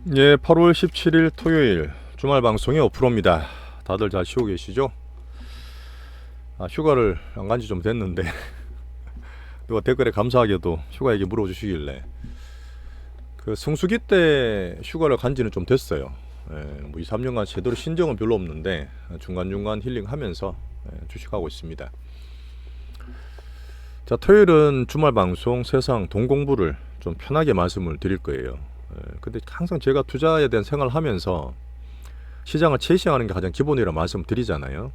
예, 8월 17일 토요일 주말 방송이 5%입니다. 다들 잘 쉬고 계시죠? 휴가를 안 간지 좀 됐는데 누가 댓글에 감사하게도 휴가 얘기 물어주시길래 그 성수기 때 휴가를 간지는 좀 됐어요. 뭐 2, 3년간 제대로 쉰 적은 별로 없는데 중간중간 힐링하면서 주식하고 있습니다. 자, 토요일은 주말 방송 세상 돈 공부를 좀 편하게 말씀을 드릴 거예요. 근데 항상 제가 투자에 대한 생각을 하면서 시장을 채시하는 게 가장 기본이라 말씀드리잖아요.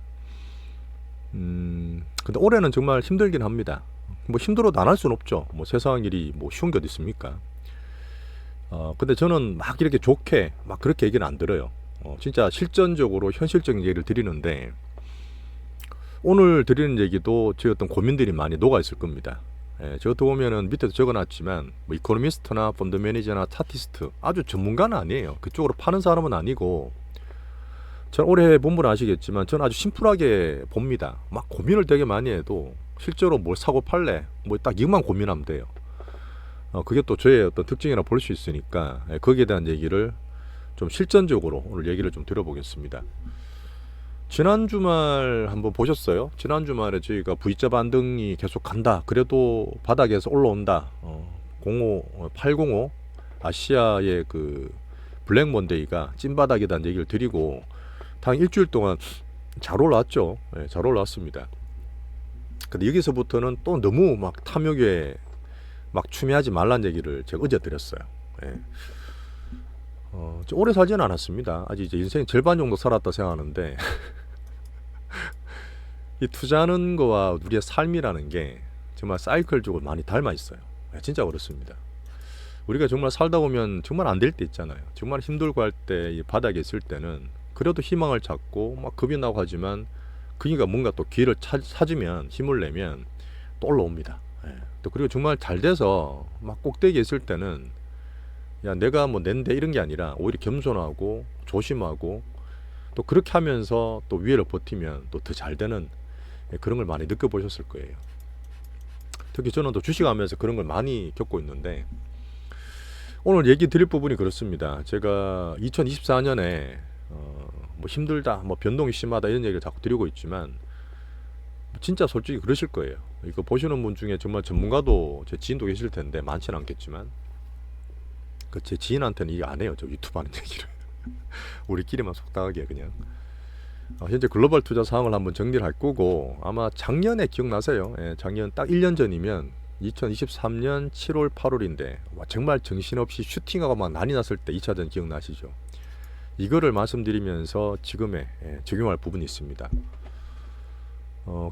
근데 올해는 정말 힘들긴 합니다. 뭐 힘들어도 안 할 수는 없죠. 뭐 세상 일이 뭐 쉬운 게 어디 있습니까? 근데 저는 막 이렇게 좋게 막 그렇게 얘기는 안 들어요. 진짜 실전적으로 현실적인 얘기를 드리는데 오늘 드리는 얘기도 제 어떤 고민들이 많이 녹아 있을 겁니다. 저 같은 보면은 밑에도 적어놨지만 뭐 이코노미스트나 펀드 매니저나 차티스트 아주 전문가는 아니에요. 그쪽으로 파는 사람은 아니고 전 올해 본분 아시겠지만 저는 아주 심플하게 봅니다. 막 고민을 되게 많이 해도 실제로 뭘 사고 팔래 뭐 딱 이것만 고민하면 돼요. 그게 또 저의 어떤 특징이라 볼 수 있으니까 거기에 대한 얘기를 좀 실전적으로 오늘 얘기를 좀 드려보겠습니다. 지난 주말 한번 보셨어요? 지난 주말에 저희가 V자 반등이 계속 간다. 그래도 바닥에서 올라온다. 805 아시아의 그 블랙 먼데이가 찐바닥이라는 얘기를 드리고 당 일주일 동안 잘 올라왔죠. 잘 올라왔습니다. 근데 여기서부터는 또 너무 막 탐욕에 막 추미하지 말란 얘기를 제가 어제 드렸어요. 오래 살지는 않았습니다. 아직 이제 인생 절반 정도 살았다 생각하는데 이 투자하는 거와 우리의 삶이라는 게 정말 사이클적으로 많이 닮아 있어요. 진짜 그렇습니다. 우리가 정말 살다 보면 정말 안 될 때 있잖아요. 정말 힘들고 할 때 바닥에 있을 때는 그래도 희망을 찾고 막 겁이 나고 하지만 그니까 뭔가 또 기회를 찾으면 힘을 내면 또 올라옵니다. 또 그리고 정말 잘 돼서 막 꼭대기에 있을 때는 야 내가 뭐 낸데 이런 게 아니라 오히려 겸손하고 조심하고 또 그렇게 하면서 또 위에를 버티면 또 더 잘 되는 그런 걸 많이 느껴보셨을 거예요. 특히 저는 또 주식하면서 그런 걸 많이 겪고 있는데 오늘 얘기 드릴 부분이 그렇습니다. 제가 2024년에 뭐 힘들다, 뭐 변동이 심하다 이런 얘기를 자꾸 드리고 있지만 진짜 솔직히 그러실 거예요. 이거 보시는 분 중에 정말 전문가도 제 지인도 계실 텐데 많지는 않겠지만 그 제 지인한테는 이해 안 해요. 저 유튜브 하는 얘기를. 우리끼리만 속닥하게 그냥. 현재 글로벌 투자 상황을 한번 정리를 할 거고 아마 작년에 기억나세요? 작년 딱 1년 전이면 2023년 7월 8월인데 정말 정신없이 슈팅하고 막 난리 났을 때 2차전 기억나시죠? 이거를 말씀드리면서 지금에 적용할 부분이 있습니다.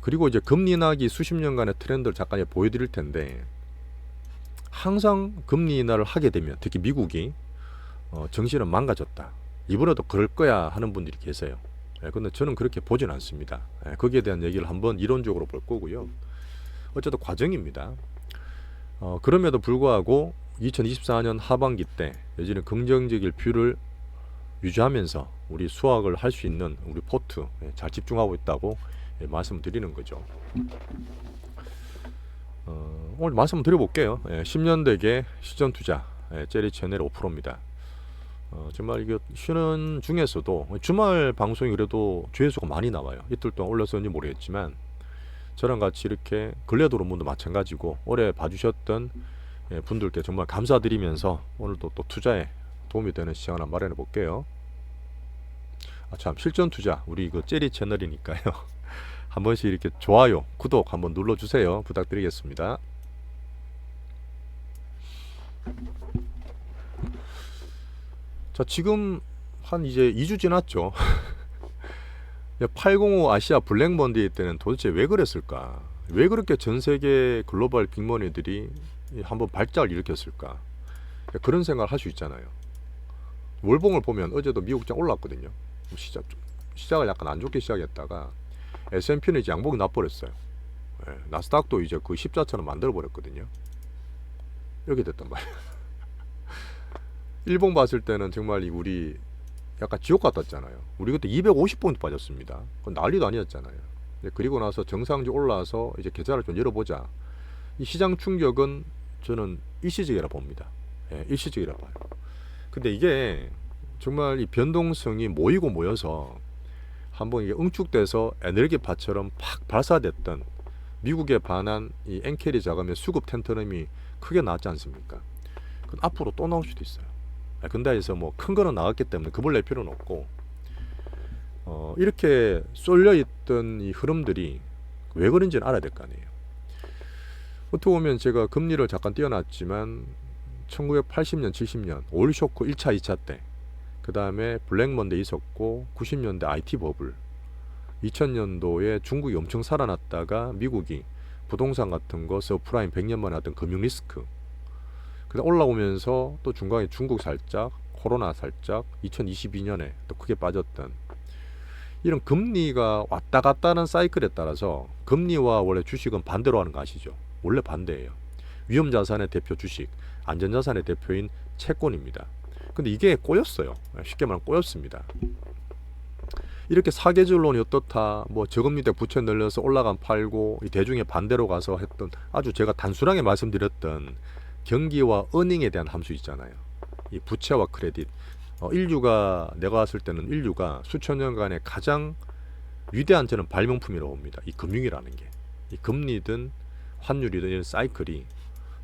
그리고 이제 금리 인하기 수십 년간의 트렌드를 잠깐 보여드릴 텐데 항상 금리 인하를 하게 되면 특히 미국이 정신은 망가졌다. 이번에도 그럴 거야 하는 분들이 계세요. 근데 저는 그렇게 보진 않습니다. 거기에 대한 얘기를 한번 이론적으로 볼 거고요. 어쨌든 과정입니다. 그럼에도 불구하고 2024년 하반기 때 여전히 긍정적인 뷰를 유지하면서 우리 수확을 할 수 있는 우리 포트 잘 집중하고 있다고 말씀드리는 거죠. 오늘 말씀 드려볼게요. 10년 대계 시전 투자 제리 채널 5%입니다. 정말 이게 쉬는 중에서도 주말 방송이 그래도 조회수가 많이 나와요. 이틀 동안 올려서인지 모르겠지만 저랑 같이 이렇게 근래 들어온 분도 마찬가지고 오래 봐주셨던 분들께 정말 감사드리면서 오늘도 또 투자에 도움이 되는 시간 한번 마련해 볼게요. 참 실전 투자 우리 그 제리 채널이니까요. 한 번씩 이렇게 좋아요, 구독 한번 눌러주세요. 부탁드리겠습니다. 자, 지금 한 이제 2주 지났죠. 805 아시아 블랙먼데이 때는 도대체 왜 그랬을까? 왜 그렇게 전 세계 글로벌 빅머니들이 한번 발작을 일으켰을까? 그런 생각을 할 수 있잖아요. 월봉을 보면 어제도 미국장 올랐거든요. 시작을 약간 안 좋게 시작했다가 S&P는 이제 양봉이 나버렸어요. 나스닥도 이제 그 십자처럼 만들어버렸거든요. 이렇게 됐단 말이에요. 일봉 봤을 때는 정말 우리 약간 지옥 같았잖아요. 우리 그때 250포인트 빠졌습니다. 그건 난리도 아니었잖아요. 그리고 나서 정상적으로 올라와서 이제 계좌를 좀 열어보자. 이 시장 충격은 저는 일시적이라 봅니다. 일시적이라 봐요. 근데 이게 정말 이 변동성이 모이고 모여서 한번 이게 응축돼서 에너지파처럼 팍 발사됐던 미국에 반한 이 엔켈이 작으면 수급 텐트럼이 크게 나왔지 않습니까? 그건 앞으로 또 나올 수도 있어요. 근데 해서 뭐 큰 거는 나왔기 때문에 겁을 낼 필요는 없고, 이렇게 쏠려 있던 이 흐름들이 왜 그런지는 알아야 될 거 아니에요. 어떻게 보면 제가 금리를 잠깐 띄워놨지만 1980년, 70년 오일 쇼크 1차, 2차 때, 그 다음에 블랙먼데이 있었고 90년대 IT 버블, 2000년도에 중국이 엄청 살아났다가 미국이 부동산 같은 거 서프라임 100년 만에 하던 금융 리스크, 그다음 올라오면서 또 중간에 중국 살짝, 코로나 살짝, 2022년에 또 크게 빠졌던 이런 금리가 왔다 갔다 하는 사이클에 따라서, 금리와 원래 주식은 반대로 하는 거 아시죠? 원래 반대예요. 위험자산의 대표 주식, 안전자산의 대표인 채권입니다. 근데 이게 꼬였어요. 쉽게 말하면 꼬였습니다. 이렇게 사계절론이 어떻다, 뭐 저금리 때 부채 늘려서 올라간 팔고, 이 대중의 반대로 가서 했던, 아주 제가 단순하게 말씀드렸던 경기와 어닝에 대한 함수 있잖아요. 이 부채와 크레딧, 인류가, 내가 왔을 때는 인류가 수천 년간의 가장 위대한 저는 발명품이라고 봅니다. 이 금융이라는 게, 이 금리든 환율이든 이런 사이클이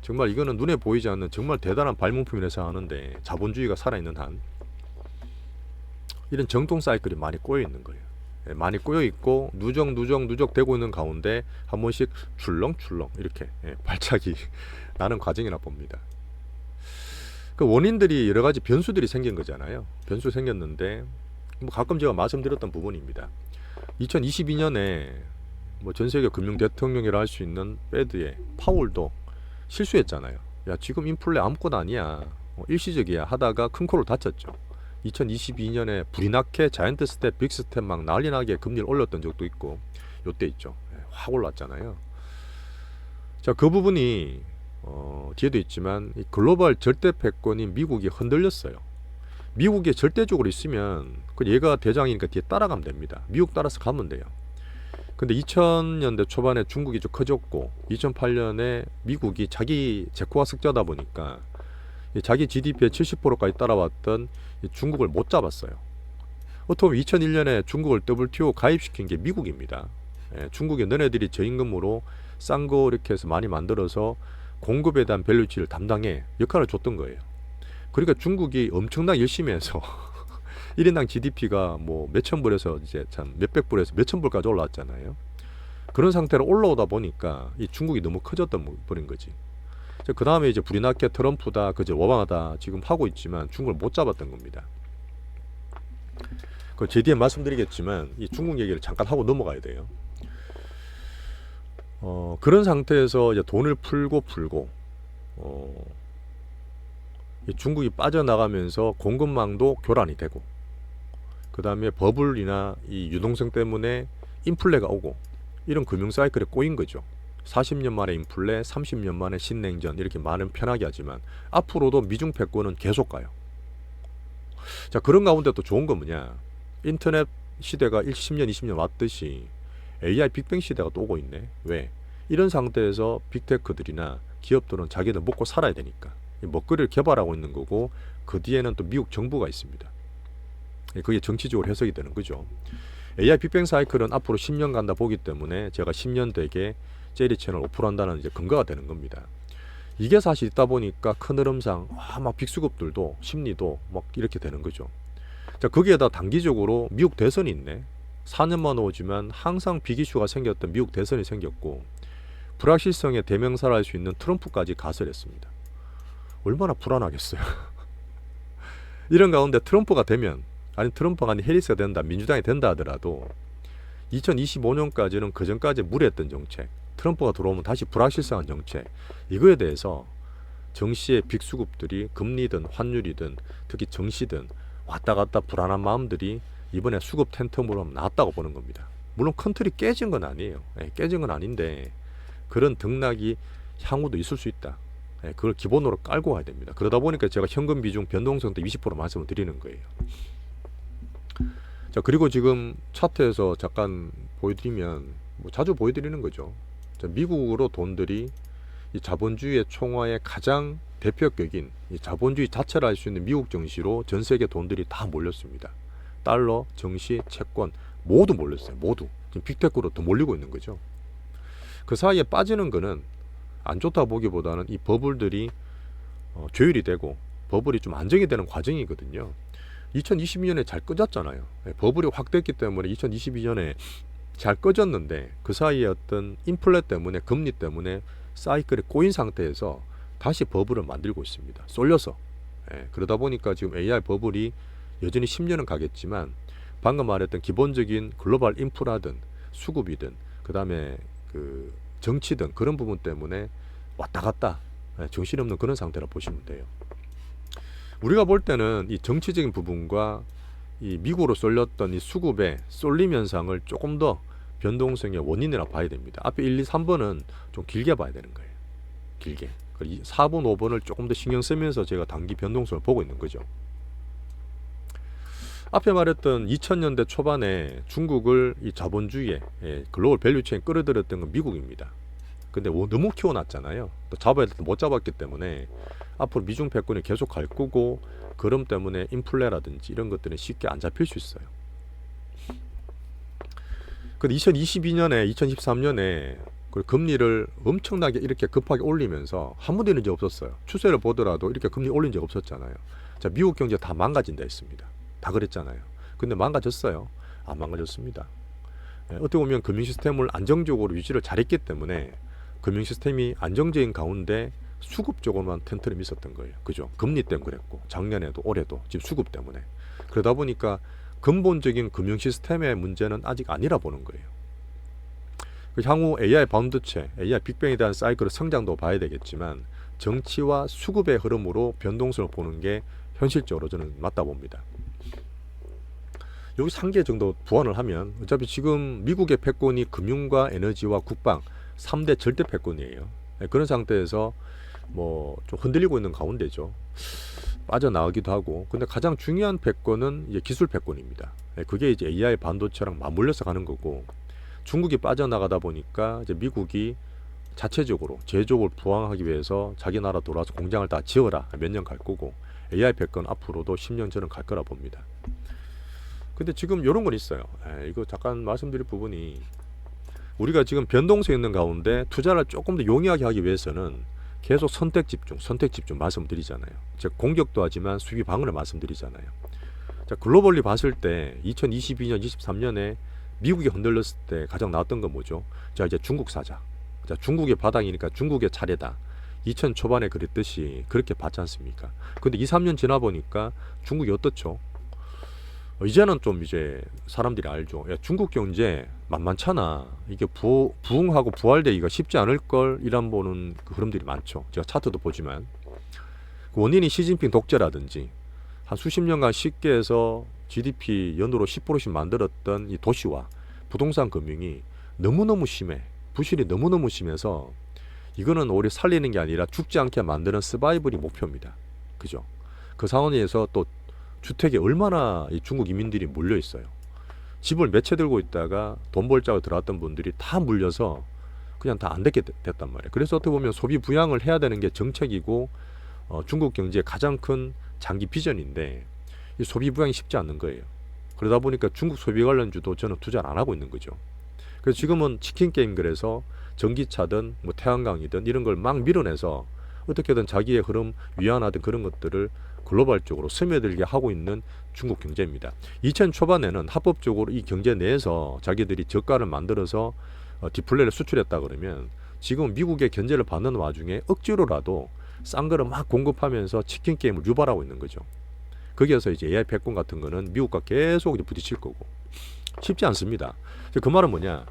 정말, 이거는 눈에 보이지 않는 정말 대단한 발명품이라 생각하는데, 자본주의가 살아있는 한 이런 정통 사이클이 많이 꼬여 있는 거예요. 많이 꼬여 있고 누적 되고 있는 가운데 한 번씩 출렁출렁 이렇게 발작이 나는 과정이라 봅니다. 그 원인들이 여러 가지 변수들이 생긴 거잖아요. 변수 생겼는데 뭐 가끔 제가 말씀드렸던 부분입니다. 2022년에 뭐 전 세계 금융 대통령이라 할 수 있는 페드의 파월도 실수했잖아요. 야, 지금 인플레 아무것도 아니야, 일시적이야 하다가 큰 코를 다쳤죠. 2022년에 불이 나게 자이언트 스텝, 빅 스텝 막 난리 나게 금리를 올렸던 적도 있고, 요때 있죠. 확 올랐잖아요. 자, 그 부분이 뒤에도 있지만 이 글로벌 절대 패권인 미국이 흔들렸어요. 미국이 절대적으로 있으면 그 얘가 대장이니까 뒤에 따라가면 됩니다. 미국 따라서 가면 돼요. 근데 2000년대 초반에 중국이 좀 커졌고 2008년에 미국이 자기 재코와 흑자다 보니까 자기 GDP의 70%까지 따라왔던 중국을 못 잡았어요. 어떻게 보면 2001년에 중국을 WTO 가입시킨 게 미국입니다. 중국이 너네들이 저임금으로 싼 거 이렇게 해서 많이 만들어서 공급에 대한 밸류치를 담당해 역할을 줬던 거예요. 그러니까 중국이 엄청나게 열심히 해서 1인당 GDP가 뭐 몇천 불에서 이제 참 몇백 불에서 몇천 불까지 올라왔잖아요. 그런 상태로 올라오다 보니까 이 중국이 너무 커졌던 버린 거지. 그 다음에 이제 불이 나게 트럼프다, 그저 오바마다 지금 하고 있지만 중국을 못 잡았던 겁니다. 그 제 뒤에 말씀드리겠지만 이 중국 얘기를 잠깐 하고 넘어가야 돼요. 그런 상태에서 이제 돈을 풀고 이 중국이 빠져나가면서 공급망도 교란이 되고, 그 다음에 버블이나 이 유동성 때문에 인플레가 오고, 이런 금융 사이클에 꼬인 거죠. 40년 만에 인플레, 30년 만에 신냉전, 이렇게 말은 편하게 하지만 앞으로도 미중 패권은 계속 가요. 자, 그런 가운데 또 좋은 건 뭐냐, 인터넷 시대가 10년 20년 왔듯이 AI 빅뱅 시대가 또 오고 있네. 왜? 이런 상태에서 빅테크들이나 기업들은 자기들 먹고 살아야 되니까 먹거리를 개발하고 있는 거고, 그 뒤에는 또 미국 정부가 있습니다. 그게 정치적으로 해석이 되는 거죠. AI 빅뱅 사이클은 앞으로 10년 간다 보기 때문에 제가 10년 되게 제리 채널 오픈한다는 이제 근거가 되는 겁니다. 이게 사실 있다 보니까 큰 흐름상 막 빅수급들도 심리도 막 이렇게 되는 거죠. 자, 거기에다 단기적으로 미국 대선이 있네. 4년만 오지만 항상 빅이슈가 생겼던 미국 대선이 생겼고, 불확실성의 대명사를 할 수 있는 트럼프까지 가설했습니다. 얼마나 불안하겠어요. 이런 가운데 트럼프가 되면, 아니 트럼프가 아닌 해리스가 된다, 민주당이 된다 하더라도 2025년까지는 그전까지 무리했던 정책, 트럼프가 들어오면 다시 불확실성한 정책, 이거에 대해서 정시의 빅수급들이 금리든 환율이든 특히 정시든 왔다 갔다 불안한 마음들이 이번에 수급 텐텀으로 나왔다고 보는 겁니다. 물론 컨트리 깨진 건 아니에요. 깨진 건 아닌데 그런 등락이 향후도 있을 수 있다. 그걸 기본으로 깔고 가야 됩니다. 그러다 보니까 제가 현금 비중 변동성 때 20% 말씀을 드리는 거예요. 자, 그리고 지금 차트에서 잠깐 보여드리면, 뭐 자주 보여드리는 거죠. 자, 미국으로 돈들이 이 자본주의의 총화의 가장 대표격인 이 자본주의 자체를 알 수 있는 미국 증시로 전 세계 돈들이 다 몰렸습니다. 달러, 증시, 채권 모두 몰렸어요. 모두. 지금 빅테크로 더 몰리고 있는 거죠. 그 사이에 빠지는 거는 안 좋다 보기보다는 이 버블들이 조율이 되고 버블이 좀 안정이 되는 과정이거든요. 2022년에 잘 꺼졌잖아요. 버블이 확 됐기 때문에 2022년에 잘 꺼졌는데 그 사이에 어떤 인플레 때문에 금리 때문에 사이클에 꼬인 상태에서 다시 버블을 만들고 있습니다. 쏠려서. 그러다 보니까 지금 AI 버블이 여전히 10년은 가겠지만 방금 말했던 기본적인 글로벌 인프라든 수급이든 그 다음에 그 정치든 그런 부분 때문에 왔다 갔다 정신없는 그런 상태라 보시면 돼요. 우리가 볼 때는 이 정치적인 부분과 이 미국으로 쏠렸던 이 수급의 쏠림 현상을 조금 더 변동성의 원인이라 봐야 됩니다. 앞에 1, 2, 3번은 좀 길게 봐야 되는 거예요. 길게. 4번, 5번을 조금 더 신경 쓰면서 제가 단기 변동성을 보고 있는 거죠. 앞에 말했던 2000년대 초반에 중국을 이 자본주의의 글로벌 밸류체인 끌어들였던 건 미국입니다. 근데 너무 키워놨잖아요. 또 잡아야 될 때 못 잡았기 때문에 앞으로 미중 패권이 계속 갈 거고 그럼 때문에 인플레라든지 이런 것들은 쉽게 안 잡힐 수 있어요. 근데 2022년에 2013년에 그 금리를 엄청나게 이렇게 급하게 올리면서 한 번도 이런 적 없었어요. 추세를 보더라도 이렇게 금리 올린 적 없었잖아요. 자, 미국 경제 다 망가진다 했습니다. 다 그랬잖아요. 근데 망가졌어요? 안 망가졌습니다. 어떻게 보면 금융 시스템을 안정적으로 유지를 잘했기 때문에 금융 시스템이 안정적인 가운데 수급 쪽으로만 텐트를 있었던 거예요. 그죠? 금리 때문에 그랬고 작년에도 올해도 지금 수급 때문에 그러다 보니까 근본적인 금융 시스템의 문제는 아직 아니라 보는 거예요. 향후 AI 반도체, AI 빅뱅에 대한 사이클의 성장도 봐야 되겠지만 정치와 수급의 흐름으로 변동성을 보는 게 현실적으로 저는 맞다 봅니다. 여기 3개 정도 보완을 하면 어차피 지금 미국의 패권이 금융과 에너지와 국방 3대 절대 패권이에요. 그런 상태에서 뭐 좀 흔들리고 있는 가운데죠. 빠져나가기도 하고. 근데 가장 중요한 패권은 이제 기술 패권입니다. 그게 이제 AI 반도체랑 맞물려서 가는 거고 중국이 빠져나가다 보니까 이제 미국이 자체적으로 제조업을 부양하기 위해서 자기 나라 돌아와서 공장을 다 지어라 몇 년 갈 거고 AI 패권 앞으로도 10년 저는 갈 거라 봅니다. 근데 지금 이런 건 있어요. 이거 잠깐 말씀드릴 부분이 우리가 지금 변동성 있는 가운데 투자를 조금 더 용이하게 하기 위해서는 계속 선택 집중 말씀드리잖아요. 즉 공격도 하지만 수비 방어를 말씀드리잖아요. 자, 글로벌리 봤을 때 2022년, 23년에 미국이 흔들렸을 때 가장 나왔던 건 뭐죠? 자, 이제 중국 사자. 자, 중국의 바닥이니까 중국의 차례다. 2000 초반에 그랬듯이 그렇게 봤지 않습니까? 근데 2, 3년 지나 보니까 중국이 어떻죠? 이제는 좀 이제 사람들이 알죠. 야, 중국 경제 만만찮아. 이게 부흥하고 부활되기가 쉽지 않을 걸 이란 보는 그 흐름들이 많죠. 제가 차트도 보지만 그 원인이 시진핑 독재라든지 한 수십 년간 쉽게 해서 GDP 연으로 10%씩 만들었던 이 도시화, 부동산 금융이 너무너무 심해. 부실이 너무너무 심해서 이거는 오히려 살리는 게 아니라 죽지 않게 만드는 서바이벌이 목표입니다. 그죠? 그 상황에서 또 주택에 얼마나 이 중국 이민들이 몰려 있어요. 집을 몇 채 들고 있다가 돈 벌자고 들어왔던 분들이 다 물려서 그냥 다 안 됐게 됐단 말이에요. 그래서 어떻게 보면 소비 부양을 해야 되는 게 정책이고 중국 경제의 가장 큰 장기 비전인데 이 소비 부양이 쉽지 않는 거예요. 그러다 보니까 중국 소비 관련주도 저는 투자를 안 하고 있는 거죠. 그래서 지금은 치킨 게임 그래서 전기차든 뭐 태양광이든 이런 걸 막 밀어내서 어떻게든 자기의 흐름 위안하든 그런 것들을 글로벌적으로 스며들게 하고 있는 중국 경제입니다. 2000 초반에는 합법적으로 이 경제 내에서 자기들이 저가를 만들어서 디플레를 수출했다 그러면 지금 미국의 견제를 받는 와중에 억지로라도 싼 거를 막 공급하면서 치킨 게임을 유발하고 있는 거죠. 거기에서 이제 AI 패권 같은 거는 미국과 계속 이제 부딪힐 거고 쉽지 않습니다. 그 말은 뭐냐?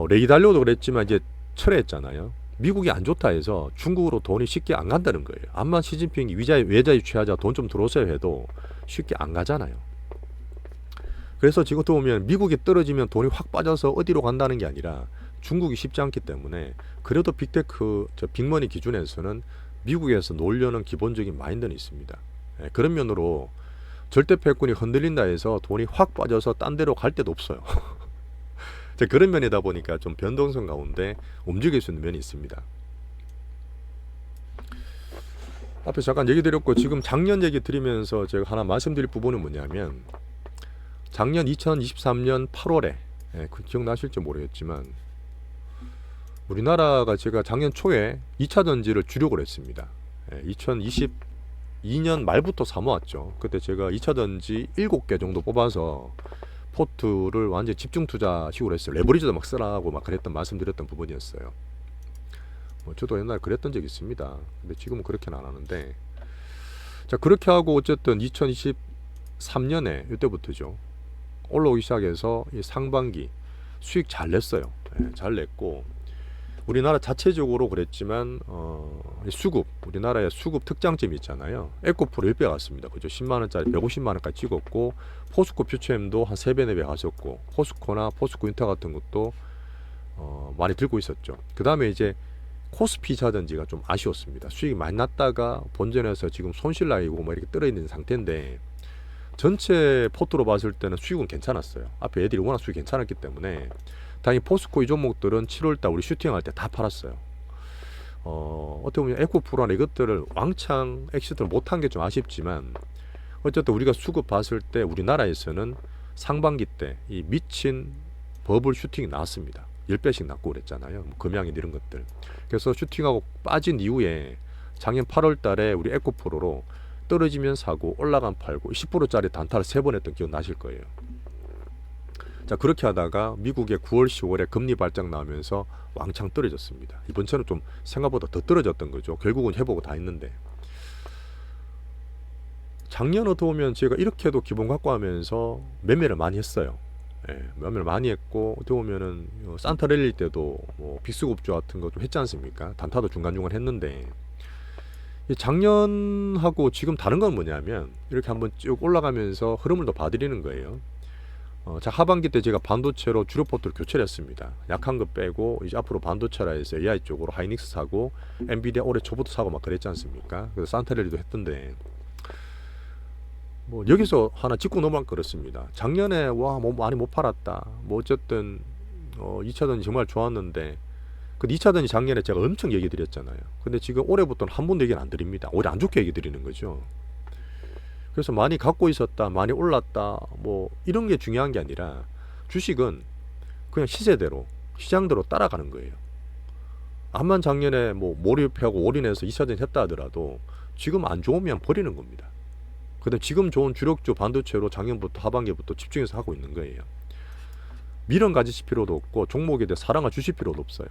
레이 달리오도 그랬지만 이제 철회했잖아요. 미국이 안 좋다 해서 중국으로 돈이 쉽게 안 간다는 거예요. 암만 시진핑이 외자유 취하자 돈 좀 들어오세요 해도 쉽게 안 가잖아요. 그래서 지금 또 보면 미국이 떨어지면 돈이 확 빠져서 어디로 간다는 게 아니라 중국이 쉽지 않기 때문에 그래도 빅테크, 빅머니 기준에서는 미국에서 놀려는 기본적인 마인드는 있습니다. 그런 면으로 절대 패권이 흔들린다 해서 돈이 확 빠져서 딴 데로 갈 데도 없어요. 그런 면이다 보니까 좀 변동성 가운데 움직일 수 있는 면이 있습니다. 앞에 잠깐 얘기 드렸고 지금 작년 얘기 드리면서 제가 하나 말씀드릴 부분은 뭐냐면 작년 2023년 8월에 그 기억나실지 모르겠지만 우리나라가 제가 작년 초에 2차 전지를 주력을 했습니다. 2022년 말부터 사모았죠. 그때 제가 2차 전지 7개 정도 뽑아서 포트를 완전 집중 투자식으로 했어요. 레버리지도 막 쓰라고 막 그랬던 말씀드렸던 부분이었어요. 저도 옛날에 그랬던 적이 있습니다. 근데 지금은 그렇게는 안 하는데, 자 그렇게 하고 어쨌든 2023년에 이때부터죠. 올라오기 시작해서 이 상반기 수익 잘 냈어요. 잘 냈고 우리나라 자체적으로 그랬지만 수급, 우리나라의 수급 특장점이 있잖아요. 에코프로 1배 갔습니다. 그죠? 10만원짜리 150만원까지 찍었고 포스코 퓨처엠도 한 3배 4배 갔었고 포스코나 포스코 인터 같은 것도 많이 들고 있었죠. 그 다음에 이제 코스피 자전지가 좀 아쉬웠습니다. 수익이 많이 났다가 본전에서 지금 손실 나이고 뭐 이렇게 떨어 있는 상태인데 전체 포트로 봤을 때는 수익은 괜찮았어요. 앞에 애들이 워낙 수익이 괜찮았기 때문에 당연히 포스코 이 종목들은 7월달 우리 슈팅할 때 다 팔았어요. 어떻게 보면 에코프로나 이것들을 왕창 엑시트를 못한 게 좀 아쉽지만 어쨌든 우리가 수급 봤을 때 우리나라에서는 상반기 때 이 미친 버블 슈팅이 나왔습니다. 10배씩 났고 그랬잖아요. 뭐 금양이 이런 것들. 그래서 슈팅하고 빠진 이후에 작년 8월 달에 우리 에코프로로 떨어지면 사고 올라간 팔고 10%짜리 단타를 3번 했던 기억 나실 거예요. 자 그렇게 하다가 미국의 9월 10월에 금리 발작 나오면서 왕창 떨어졌습니다. 이번처럼 좀 생각보다 더 떨어졌던 거죠. 결국은 회복을 다 했는데 작년 어떻게 보면 제가 이렇게도 기본 갖고 하면서 매매를 많이 했어요. 매매를 많이 했고 어떻게 보면은 산타랠리 때도 뭐 빅스급주 같은 거 좀 했지 않습니까? 단타도 중간중간 했는데 작년하고 지금 다른 건 뭐냐면 이렇게 한번 쭉 올라가면서 흐름을 더 봐드리는 거예요. 자 하반기 때 제가 반도체로 주력 포트를 교체를 했습니다. 약한 거 빼고 이제 앞으로 반도체라 해서 AI 쪽으로 하이닉스 사고 엔비디아 올해 초부터 사고 막 그랬지 않습니까? 그래서 산타랠리도 했던데 뭐 여기서 하나 짚고 넘어갈 거 그렇습니다. 작년에 와 뭐 많이 못 팔았다. 뭐 어쨌든 2차전지 정말 좋았는데 그 2차전지 작년에 제가 엄청 얘기 드렸잖아요. 근데 지금 올해부터는 한 번도 얘기는 안 드립니다. 오히려 안 좋게 얘기 드리는 거죠. 그래서 많이 갖고 있었다, 많이 올랐다, 뭐 이런 게 중요한 게 아니라 주식은 그냥 시세대로 시장대로 따라가는 거예요. 암만 작년에 뭐 몰입하고 올인해서 2차전지 했다 하더라도 지금 안 좋으면 버리는 겁니다. 근데 지금 좋은 주력주 반도체로 작년부터 하반기부터 집중해서 하고 있는 거예요. 미련 가지실 필요도 없고 종목에 대해 사랑을 주실 필요도 없어요.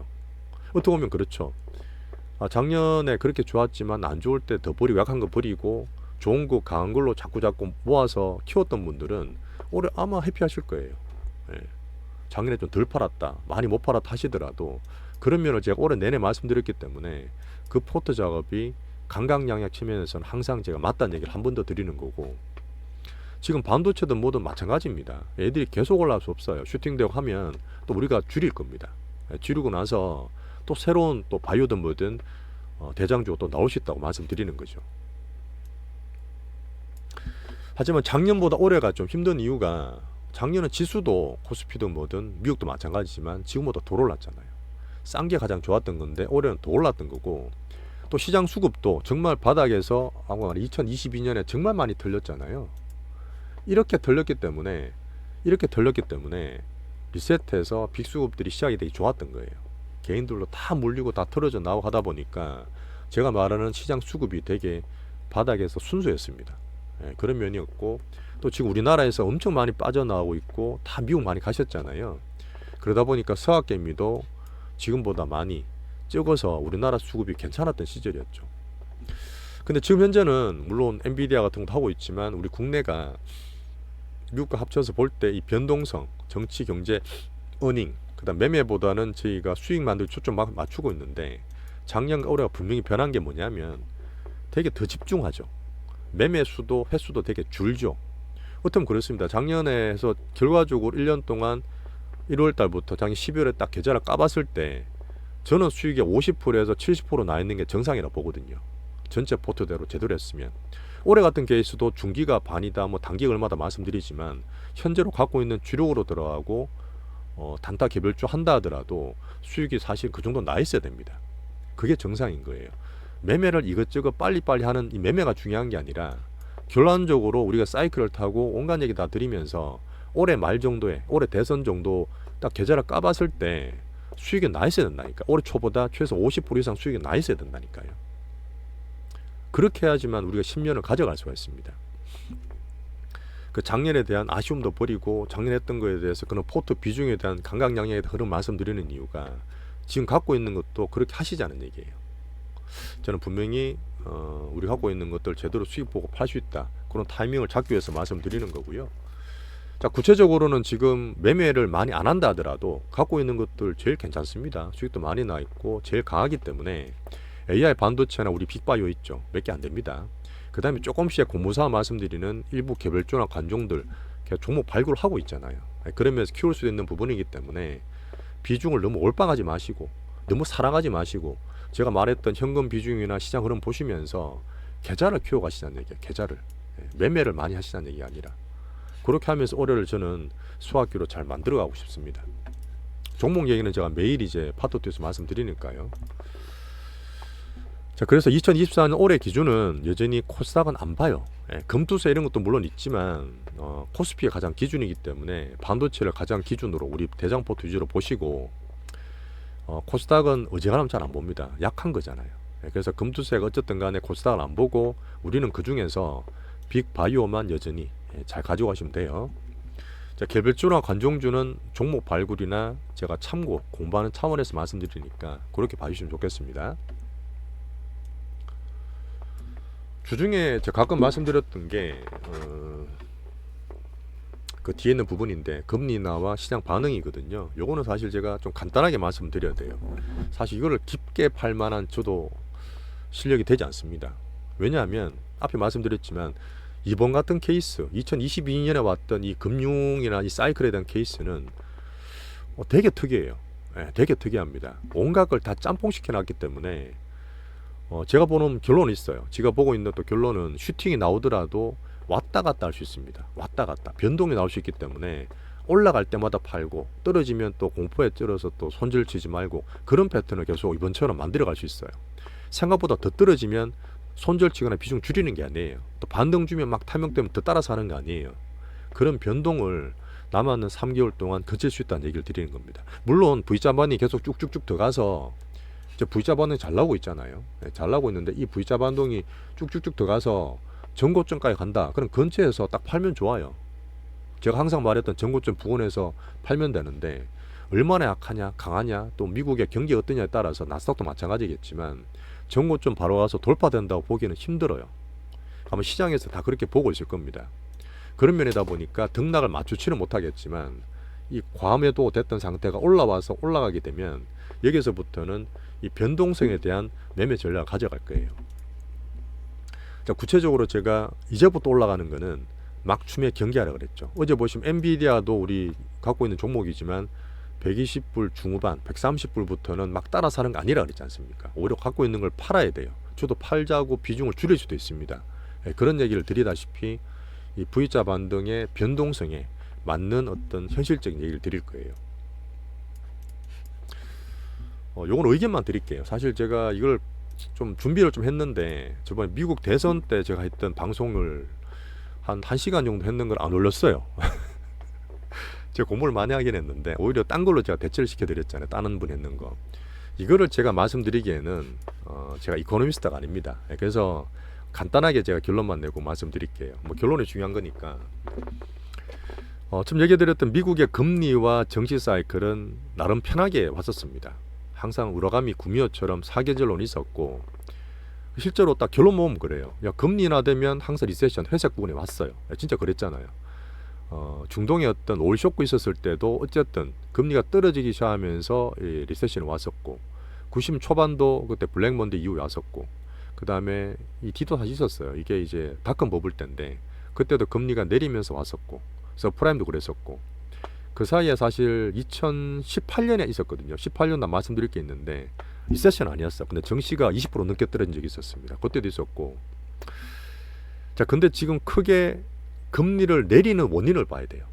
어떻게 보면 그렇죠. 작년에 그렇게 좋았지만 안 좋을 때 더 버리고 약한 거 버리고 좋은 거 강한 걸로 자꾸 모아서 키웠던 분들은 올해 아마 해피하실 거예요. 작년에 좀 덜 팔았다, 많이 못 팔았다 하시더라도 그런 면을 제가 올해 내내 말씀드렸기 때문에 그 포트 작업이 강강약약 측면에서는 항상 제가 맞다는 얘기를 한 번 더 드리는 거고 지금 반도체든 뭐든 마찬가지입니다. 애들이 계속 올라갈 수 없어요. 슈팅되고 하면 또 우리가 줄일 겁니다. 줄이고 나서 또 새로운 또 바이오든 뭐든 대장주가 또 나올 수 있다고 말씀드리는 거죠. 하지만 작년보다 올해가 좀 힘든 이유가 작년은 지수도 코스피든 뭐든 미국도 마찬가지지만 지금보다 더 올랐잖아요. 싼 게 가장 좋았던 건데 올해는 더 올랐던 거고 또 시장 수급도 정말 바닥에서 2022년에 정말 많이 털렸잖아요. 이렇게 털렸기 때문에 리셋해서 빅수급들이 시작이 되게 좋았던 거예요. 개인들로 다 물리고 다 털어져 나오고 하다 보니까 제가 말하는 시장 수급이 되게 바닥에서 순수했습니다. 그런 면이었고 또 지금 우리나라에서 엄청 많이 빠져나오고 있고 다 미국 많이 가셨잖아요. 그러다 보니까 서학개미도 지금보다 많이 적어서 우리나라 수급이 괜찮았던 시절이었죠. 근데 지금 현재는 물론 엔비디아 같은 것도 하고 있지만 우리 국내가 미국과 합쳐서 볼 때 이 변동성, 정치, 경제, 어닝, 그다음 매매보다는 저희가 수익 만들 초점 맞추고 있는데 작년과 올해가 분명히 변한 게 뭐냐면 되게 더 집중하죠. 매매 수도 횟수도 되게 줄죠. 어떻게 보면 그렇습니다. 작년에 해서 결과적으로 1년 동안 1월 달부터 작년 12월에 딱 계좌를 까봤을 때 저는 수익의 50%에서 70% 나 있는 게 정상이라고 보거든요. 전체 포트대로 제대로 했으면. 올해 같은 케이스도 중기가 반이다, 뭐 단기가 얼마다 말씀드리지만 현재로 갖고 있는 주력으로 들어가고 단타 개별주 한다 하더라도 수익이 사실 그 정도 나 있어야 됩니다. 그게 정상인 거예요. 매매를 이것저것 빨리빨리 하는 이 매매가 중요한 게 아니라 결론적으로 우리가 사이클을 타고 온갖 얘기 다 드리면서 올해 말 정도에 올해 대선 정도 딱 계좌를 까봤을 때 수익이 나 있어야 된다니까. 올해 초보다 최소 50% 이상 수익이 나 있어야 된다니까요. 그렇게 해야지만 우리가 10년을 가져갈 수가 있습니다. 그 작년에 대한 아쉬움도 버리고 작년 했던 거에 대해서 그런 포트 비중에 대한 강강약약에 대한 그런 말씀드리는 이유가 지금 갖고 있는 것도 그렇게 하시자는 얘기예요. 저는 분명히 우리 갖고 있는 것들 제대로 수익 보고 팔 수 있다. 그런 타이밍을 잡기 위해서 말씀드리는 거고요. 자, 구체적으로는 지금 매매를 많이 안 한다 하더라도 갖고 있는 것들 제일 괜찮습니다. 수익도 많이 나 있고 제일 강하기 때문에 AI 반도체나 우리 빅바이오 있죠. 몇 개 안 됩니다. 그 다음에 조금씩 공모사 말씀드리는 일부 개별주나 관종들 종목 발굴을 하고 있잖아요. 그러면서 키울 수 있는 부분이기 때문에 비중을 너무 올빵하지 마시고 너무 사랑하지 마시고 제가 말했던 현금 비중이나 시장 흐름 보시면서 계좌를 키워가시자는 얘기예요. 계좌를. 매매를 많이 하시자는 얘기가 아니라 그렇게 하면서 올해를 저는 수학기로 잘 만들어가고 싶습니다. 종목 얘기는 제가 매일 이제 파토트에서 말씀드리니까요. 자, 그래서 2024년 올해 기준은 여전히 코스닥은 안 봐요. 금투세 이런 것도 물론 있지만 코스피가 가장 기준이기 때문에 반도체를 가장 기준으로 우리 대장포트 위주로 보시고 코스닥은 어지간하면 잘 안 봅니다. 약한 거잖아요. 그래서 금투세가 어쨌든 간에 코스닥을 안 보고 우리는 그 중에서 빅바이오만 여전히 잘 가져가시면 돼요. 자, 개별주나 관종주는 종목 발굴이나 제가 참고 공부하는 차원에서 말씀드리니까 그렇게 봐주시면 좋겠습니다. 주중에 제가 가끔 말씀드렸던 게 그 뒤에 있는 부분인데 금리 인하와 시장 반응이거든요. 요거는 사실 제가 좀 간단하게 말씀드려야 돼요. 사실 이거를 깊게 팔 만한 저도 실력이 되지 않습니다. 왜냐하면 앞에 말씀드렸지만 이번 같은 케이스 2022년에 왔던 이 금융이나 이 사이클에 대한 케이스는 되게 특이해요. 되게 특이합니다. 온갖 걸 다 짬뽕시켜 놨기 때문에 제가 보는 결론이 있어요. 제가 보고 있는 또 결론은 슈팅이 나오더라도 왔다 갔다 할 수 있습니다. 왔다 갔다 변동이 나올 수 있기 때문에 올라갈 때마다 팔고 떨어지면 또 공포에 쩔어서 또 손절치지 말고 그런 패턴을 계속 이번처럼 만들어 갈 수 있어요. 생각보다 더 떨어지면 손절치거나 비중 줄이는 게 아니에요. 또 반등 주면 막 타격되면 더 따라서 하는 거 아니에요. 그런 변동을 남았는 3개월 동안 거칠 수 있다는 얘기를 드리는 겁니다. 물론 V자 반이 계속 쭉쭉쭉 들어가서 이제 V자 반응이 잘 나오고 있잖아요. 잘 나오고 있는데 이 V자 반동이 쭉쭉쭉 들어가서 전고점까지 간다. 그럼 근처에서 딱 팔면 좋아요. 제가 항상 말했던 전고점 부근에서 팔면 되는데 얼마나 약하냐 강하냐 또 미국의 경기 어떠냐에 따라서 나스닥도 마찬가지겠지만 전고점 바로 가서 돌파된다고 보기는 힘들어요. 아마 시장에서 다 그렇게 보고 있을 겁니다. 그런 면이다 보니까 등락을 맞추지는 못하겠지만 이 과매도 됐던 상태가 올라와서 올라가게 되면 여기서부터는 이 변동성에 대한 매매 전략을 가져갈 거예요. 자, 구체적으로 제가 이제부터 올라가는 거는 막춤에 경계하라 그랬죠. 어제 보시면 엔비디아도 우리 갖고 있는 종목이지만 120불 중후반 130불부터는 막 따라 사는 거 아니라 그랬지 않습니까? 오히려 갖고 있는 걸 팔아야 돼요. 저도 팔자고 비중을 줄일 수도 있습니다. 그런 얘기를 드리다시피 이 V자 반등의 변동성에 맞는 어떤 현실적인 얘기를 드릴 거예요. 요건 의견만 드릴게요. 사실 제가 이걸 좀 준비를 좀 했는데 저번에 미국 대선 때 제가 했던 방송을 한 1시간 정도 했는 걸 안 올렸어요. 제가 공부를 많이 하긴 했는데 오히려 딴 걸로 제가 대체를 시켜드렸잖아요. 다른 분 했는 거. 이거를 제가 말씀드리기에는 제가 이코노미스트가 아닙니다. 그래서 간단하게 제가 결론만 내고 말씀드릴게요. 뭐 결론이 중요한 거니까. 좀 얘기해드렸던 미국의 금리와 정치 사이클은 나름 편하게 왔었습니다. 항상 우라가미 구미호처럼 사계절론이 있었고 실제로 딱 결론 모으면 그래요. 야, 금리 인하되면 항상 리세션 회색 부분에 왔어요. 진짜 그랬잖아요. 중동에 어떤 오일 쇼크 있었을 때도 어쨌든 금리가 떨어지기 시작하면서 리세션이 왔었고 90 초반도 그때 블랙먼데이 이후에 왔었고 그 다음에 이 뒤도 다시 있었어요. 이게 이제 닷컴 버블 때인데 그때도 금리가 내리면서 왔었고 서프라임도 그랬었고 그 사이에 사실 2018년에 있었거든요. 18년 나 말씀드릴 게 있는데 리세션 아니었어. 근데 정시가 20% 넘게 떨어진 적이 있었습니다. 그때도 있었고. 자, 근데 지금 크게 금리를 내리는 원인을 봐야 돼요.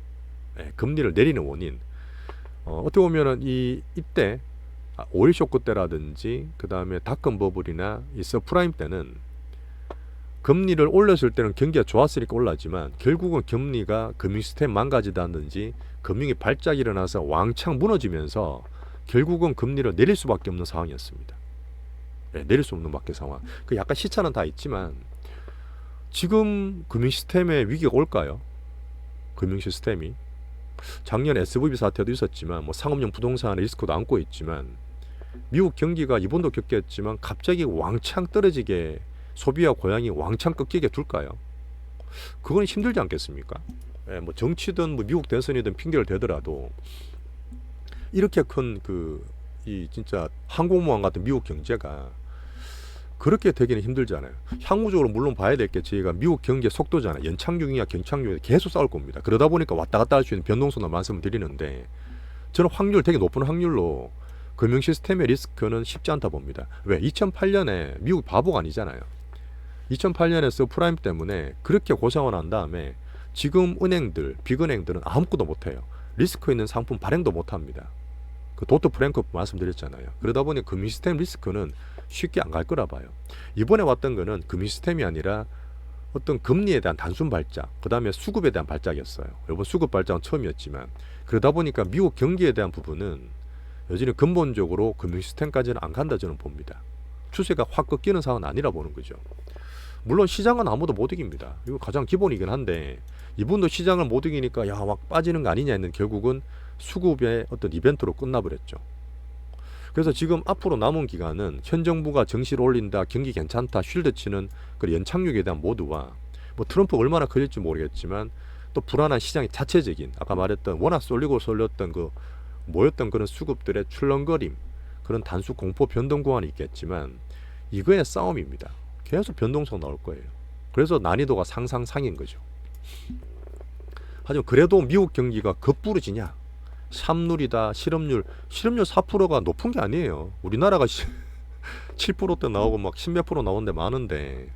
금리를 내리는 원인. 어떻게 보면은 이때 오일 쇼크 때라든지 그 다음에 닷컴 버블이나 이 서프라임 때는 금리를 올렸을 때는 경기가 좋았으니까 올랐지만 결국은 금리가 금융 시스템 망가지다든지 금융이 발작이 일어나서 왕창 무너지면서 결국은 금리를 내릴 수밖에 없는 상황이었습니다. 네, 내릴 수 없는 밖의 상황. 그 약간 시차는 다 있지만 지금 금융 시스템에 위기가 올까요? 금융 시스템이 작년 SVB 사태도 있었지만 뭐 상업용 부동산의 리스크도 안고 있지만 미국 경기가 이번도 겪겠지만 갑자기 왕창 떨어지게 소비와 고용이 왕창 꺾이게 둘까요? 그건 힘들지 않겠습니까? 예, 뭐 정치든 뭐 미국 대선이든 핑계를 대더라도 이렇게 큰 이 진짜 항공모함 같은 미국 경제가 그렇게 되기는 힘들잖아요. 향후적으로 물론 봐야 될 게 저희가 미국 경제 속도잖아요. 연착륙이냐 경착륙이냐 계속 싸울 겁니다. 그러다 보니까 왔다 갔다 할 수 있는 변동성을 말씀을 드리는데 저는 확률 되게 높은 확률로 금융 시스템의 리스크는 쉽지 않다 봅니다. 왜? 2008년에 미국 바보가 아니잖아요. 2008년에 서프라임 때문에 그렇게 고생을 난 다음에 지금 은행들, 빅은행들은 아무것도 못해요. 리스크 있는 상품 발행도 못합니다. 그 도트 프랭크 말씀드렸잖아요. 그러다 보니 금융 시스템 리스크는 쉽게 안 갈 거라 봐요. 이번에 왔던 거는 금융 시스템이 아니라 어떤 금리에 대한 단순 발작, 그 다음에 수급에 대한 발작이었어요. 이번 수급 발작은 처음이었지만 그러다 보니까 미국 경기에 대한 부분은 여전히 근본적으로 금융 시스템까지는 안 간다 저는 봅니다. 추세가 확 꺾이는 상황은 아니라 보는 거죠. 물론 시장은 아무도 못 이깁니다. 이거 가장 기본이긴 한데 이분도 시장을 못 이기니까 야 막 빠지는 거 아니냐 했는데 결국은 수급의 어떤 이벤트로 끝나버렸죠. 그래서 지금 앞으로 남은 기간은 현 정부가 정시를 올린다, 경기 괜찮다, 쉴드 치는 그 연착륙에 대한 모두와 뭐 트럼프 얼마나 걸릴지 모르겠지만 또 불안한 시장의 자체적인 아까 말했던 워낙 쏠리고 쏠렸던 그 모였던 그런 수급들의 출렁거림, 그런 단수 공포 변동 구간이 있겠지만 이거의 싸움입니다. 계속 변동성 나올 거예요. 그래서 난이도가 상상상인 거죠. 하지만 그래도 미국 경기가 급부러지냐? 샵률이다, 실업률 4%가 높은 게 아니에요. 우리나라가 7%대 나오고 막 10몇 프로 나오는 데 많은데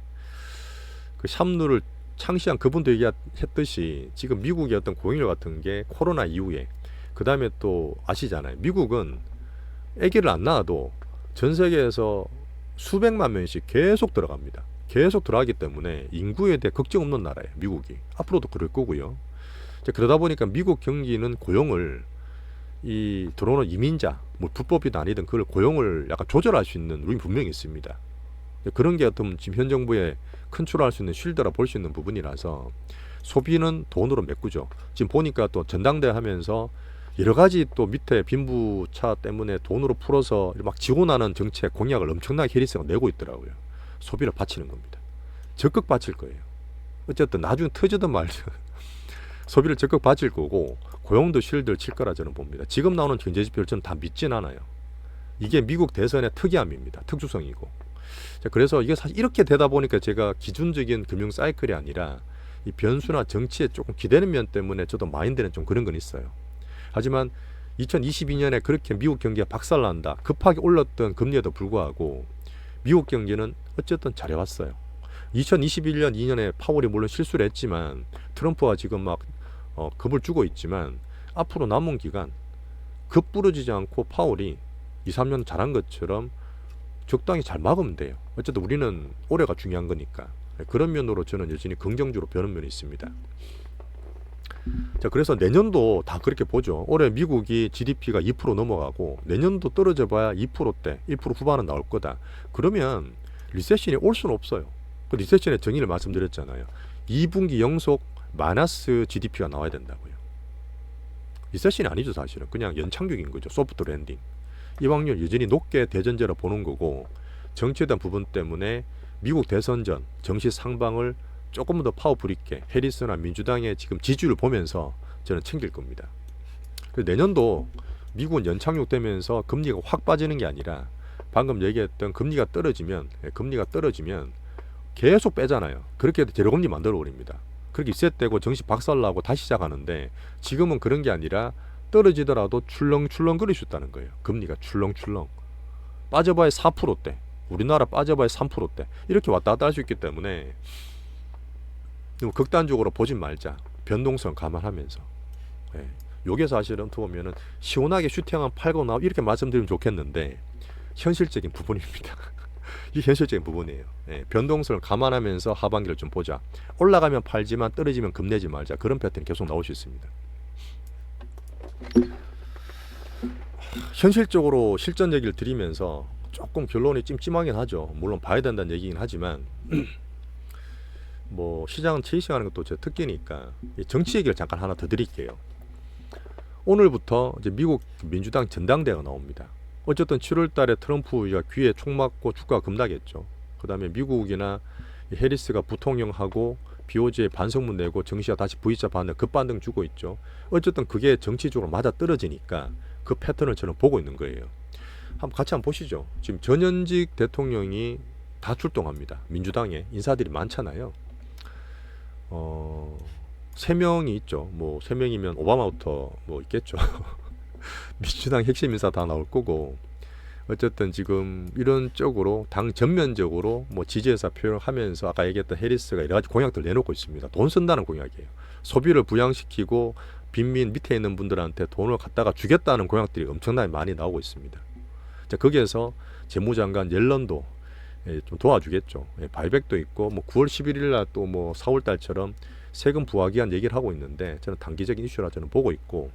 그 샵률을 창시한 그분도 얘기했듯이 지금 미국의 어떤 고용률 같은 게 코로나 이후에 그 다음에 또 아시잖아요. 미국은 아기를 안 낳아도 전 세계에서 수백만 명씩 계속 들어갑니다. 계속 들어가기 때문에 인구에 대해 걱정 없는 나라예요. 미국이. 앞으로도 그럴 거고요. 그러다 보니까 미국 경기는 고용을 이 들어오는 이민자, 뭐 불법이든 아니든 그걸 고용을 약간 조절할 수 있는 룰이 분명히 있습니다. 그런 게 어떤 지금 현 정부에 컨트롤할 수 있는 쉴드라 볼 수 있는 부분이라서 소비는 돈으로 메꾸죠. 지금 보니까 또 전당대 하면서 여러 가지 또 밑에 빈부차 때문에 돈으로 풀어서 막 지원하는 정책 공약을 엄청나게 해리스가 내고 있더라고요. 소비를 바치는 겁니다. 적극 바칠 거예요. 어쨌든 나중에 터지든 말든 소비를 적극 바칠 거고 고용도 쉴드를 칠 거라 저는 봅니다. 지금 나오는 경제 지표를 저는 다 믿진 않아요. 이게 미국 대선의 특이함입니다. 특수성이고. 자, 그래서 이게 사실 이렇게 되다 보니까 제가 기준적인 금융 사이클이 아니라 이 변수나 정치에 조금 기대는 면 때문에 저도 마인드는 좀 그런 건 있어요. 하지만 2022년에 그렇게 미국 경기가 박살난다, 급하게 올랐던 금리에도 불구하고 미국 경제는 어쨌든 잘해왔어요. 2021년 2년에 파월이 물론 실수를 했지만 트럼프가 지금 막 겁을 주고 있지만 앞으로 남은 기간 급 부러지지 않고 파월이 2, 3년 잘한 것처럼 적당히 잘 막으면 돼요. 어쨌든 우리는 올해가 중요한 거니까. 그런 면으로 저는 여전히 긍정적으로 보는 면이 있습니다. 자, 그래서 내년도 다 그렇게 보죠. 올해 미국이 GDP가 2% 넘어가고 내년도 떨어져 봐야 2%대, 1% 후반은 나올 거다. 그러면 리세션이 올 수는 없어요. 그 리세션의 정의를 말씀드렸잖아요. 2분기 연속 마이너스 GDP가 나와야 된다고요. 리세션이 아니죠, 사실은. 그냥 연착륙인 거죠. 소프트 랜딩. 이 확률 여전히 높게 대전제로 보는 거고, 정치에 대한 부분 때문에 미국 대선 전 정시 상방을 조금 더 파워풀 있게 해리스나 민주당의 지금 지지율을 보면서 저는 챙길 겁니다. 내년도 미국은 연착륙되면서 금리가 확 빠지는 게 아니라 방금 얘기했던 금리가 떨어지면 계속 빼잖아요. 그렇게 해도 제로금리 만들어 버립니다. 그렇게 리셋되고 정시 박살나고 다시 시작하는데 지금은 그런 게 아니라 떨어지더라도 출렁출렁 거릴 수 있다는 거예요. 금리가 출렁출렁. 빠져봐야 4%대. 우리나라 빠져봐야 3%대. 이렇게 왔다 갔다 할 수 있기 때문에 너무 극단적으로 보진 말자. 변동성 감안하면서. 예. 요게 사실은 어떻게 보면은 시원하게 슈팅한 팔고 나오 이렇게 말씀드리면 좋겠는데 현실적인 부분입니다. 이 현실적인 부분이에요. 예, 변동성을 감안하면서 하반기를 좀 보자. 올라가면 팔지만 떨어지면 겁내지 말자. 그런 패턴이 계속 나올 수 있습니다. 현실적으로 실전 얘기를 드리면서 조금 결론이 찜찜하긴 하죠. 물론 봐야 된다는 얘기긴 하지만 뭐 시장은 체이싱하는 것도 제 특기니까 정치 얘기를 잠깐 하나 더 드릴게요. 오늘부터 이제 미국 민주당 전당대회가 나옵니다. 어쨌든 7월 달에 트럼프가 귀에 총 맞고 주가가 급락했죠. 그 다음에 미국이나 해리스가 부통령하고 BOJ에 반성문 내고 정시가 다시 V자 반응 급반등 주고 있죠. 어쨌든 그게 정치적으로 맞아 떨어지니까 그 패턴을 저는 보고 있는 거예요. 같이 한번 보시죠. 지금 전현직 대통령이 다 출동합니다. 민주당에 인사들이 많잖아요. 3명이 있죠. 뭐 3명이면 오바마부터 뭐 있겠죠. 민주당 핵심 인사 다 나올 거고 어쨌든 지금 이런 쪽으로 당 전면적으로 뭐 지지의사 표현을 하면서 아까 얘기했던 해리스가 여러 가지 공약들 내놓고 있습니다. 돈 쓴다는 공약이에요. 소비를 부양시키고 빈민 밑에 있는 분들한테 돈을 갖다가 주겠다는 공약들이 엄청나게 많이 나오고 있습니다. 자, 거기에서 재무장관 옐런도 좀 도와주겠죠. 바이백도 있고 뭐 9월 11일 날 또 뭐 4월 달처럼 세금 부과기한 얘기를 하고 있는데 저는 단기적인 이슈라 저는 보고 있고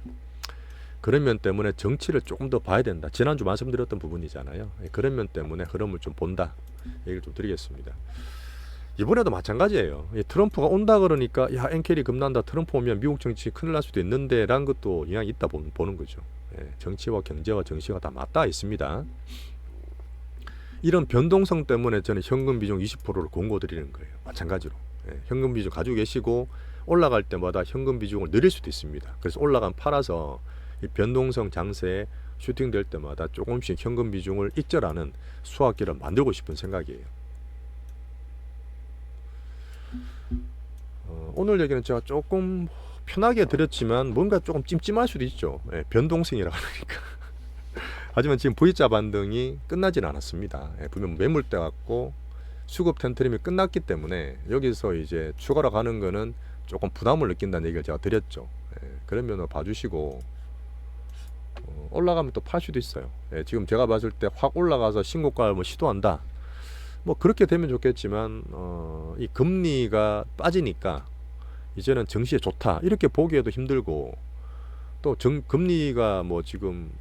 그런 면 때문에 정치를 조금 더 봐야 된다. 지난주 말씀드렸던 부분이잖아요. 그런 면 때문에 흐름을 좀 본다. 얘기를 좀 드리겠습니다. 이번에도 마찬가지예요. 트럼프가 온다 그러니까 야 엔켈이 급난다. 트럼프 오면 미국 정치 큰일 날 수도 있는데 라는 것도 영향이 있다 보는 거죠. 정치와 경제와 정치가 다 맞닿아 있습니다. 이런 변동성 때문에 저는 현금 비중 20%를 권고드리는 거예요. 마찬가지로. 현금 비중 가지고 계시고 올라갈 때마다 현금 비중을 늘릴 수도 있습니다. 그래서 올라간 팔아서 이 변동성 장세에 슈팅될 때마다 조금씩 현금 비중을 익절하는 수학기를 만들고 싶은 생각이에요. 오늘 얘기는 제가 조금 편하게 드렸지만 뭔가 조금 찜찜할 수도 있죠. 변동성이라고 하니까. 하지만 지금 V자 반등이 끝나진 않았습니다. 분명 매물대 같고 수급 텐트림이 끝났기 때문에 여기서 이제 추가로 가는 거는 조금 부담을 느낀다는 얘기를 제가 드렸죠. 그런 면을 봐주시고 올라가면 또 팔 수도 있어요. 지금 제가 봤을 때 확 올라가서 신고가를 뭐 시도한다. 뭐 그렇게 되면 좋겠지만 이 금리가 빠지니까 이제는 정시에 좋다 이렇게 보기에도 힘들고 또 금리가 뭐 지금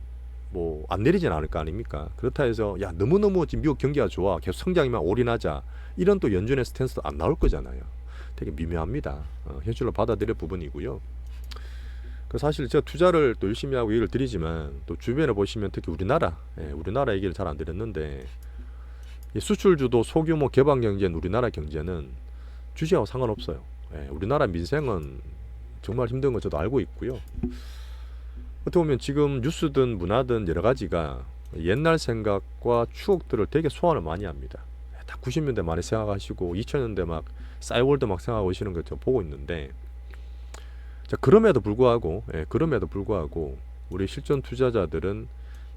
뭐 안 내리진 않을 거 아닙니까? 그렇다 해서 야 너무너무 지금 미국 경기가 좋아 계속 성장이만 올인하자 이런 또 연준의 스탠스도 안 나올 거잖아요. 되게 미묘합니다. 현실로 받아들일 부분이고요. 사실 제가 투자를 또 열심히 하고 얘기를 드리지만 또 주변에 보시면 특히 우리나라 얘기를 잘 안 드렸는데 수출주도 소규모 개방 경제인 우리나라 경제는 주식하고 상관없어요. 우리나라 민생은 정말 힘든 거 저도 알고 있고요. 어떻게 보면 지금 뉴스든 문화든 여러 가지가 옛날 생각과 추억들을 되게 소환을 많이 합니다. 다 90년대 많이 생각하시고 2000년대 막 싸이월드 막 생각하고 오시는 거 저 보고 있는데 자, 그럼에도 불구하고 우리 실전 투자자들은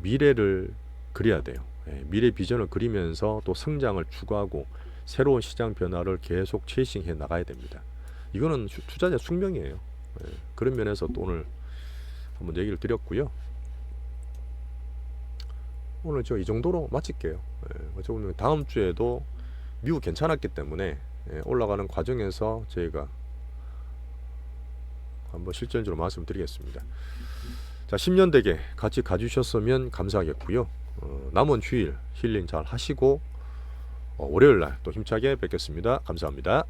미래를 그려야 돼요. 미래 비전을 그리면서 또 성장을 추구하고 새로운 시장 변화를 계속 체이싱해 나가야 됩니다. 이거는 투자자 숙명이에요. 그런 면에서 또 오늘 한번 얘기를 드렸고요. 오늘 저 이 정도로 마칠게요. 어쩌면 다음 주에도 미국 괜찮았기 때문에 올라가는 과정에서 저희가 한번 실전적으로 말씀드리겠습니다. 자, 10년 되게 같이 가주셨으면 감사하겠고요. 남은 주일 힐링 잘 하시고 월요일 날 또 힘차게 뵙겠습니다. 감사합니다.